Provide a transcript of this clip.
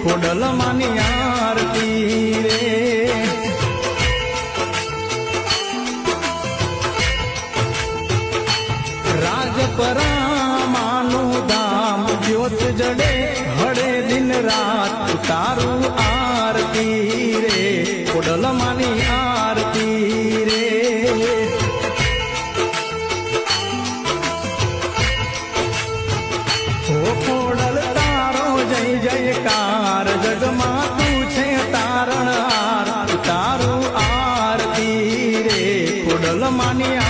ખોડલ માની આરતી રે રાજપરા માનું ધામ જ્યોત જડે હડે દિન રાત તારું આરતી રે ખોડલ માની આરતી રે ખોડલ તારો જય જયકાર જગમાં તું છે તારણહાર તારું આરતી રે ખોડલ માની